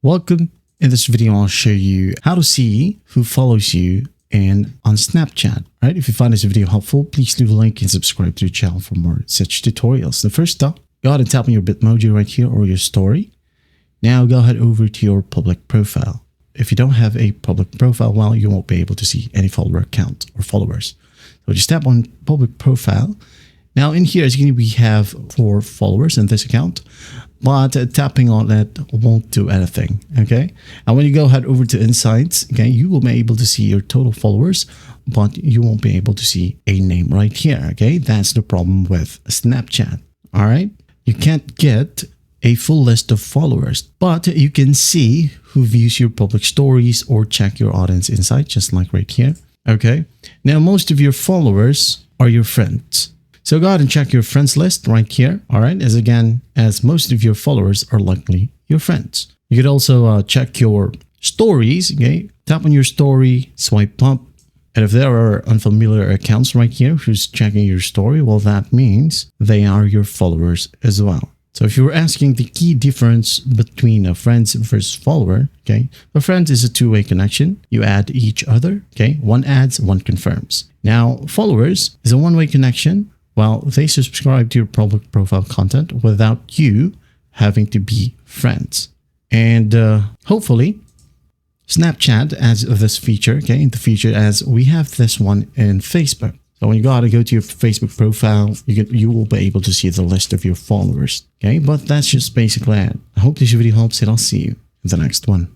Welcome. In this video, I'll show you how to see who follows you on Snapchat. Right? If you find this video helpful, please leave a like and subscribe to the channel for more such tutorials. The first step, go ahead and tap on your Bitmoji right here or your story. Now go ahead over to your public profile. If you don't have a public profile, well, you won't be able to see any follower count or followers. So just tap on public profile. Now in here, as you can see, we have 4 followers in this account, but tapping on that won't do anything, okay? And when you go ahead over to Insights, okay, you will be able to see your total followers, but you won't be able to see a name right here, okay? That's the problem with Snapchat, all right? You can't get a full list of followers, but you can see who views your public stories or check your audience insight, just like right here, okay? Now, most of your followers are your friends. So go ahead and check your friends list right here, all right? As most of your followers are likely your friends. You could also check your stories, okay? Tap on your story, swipe up. And if there are unfamiliar accounts right here who's checking your story, well, that means they are your followers as well. So if you were asking the key difference between a friends versus follower, okay? A friend is a two-way connection. You add each other, okay? One adds, one confirms. Now, followers is a one-way connection. Well, they subscribe to your public profile content without you having to be friends. And hopefully, Snapchat adds this feature, okay, in the feature as we have this one in Facebook. So when you go to your Facebook profile, you will be able to see the list of your followers, okay? But that's just basically it. I hope this video helps and I'll see you in the next one.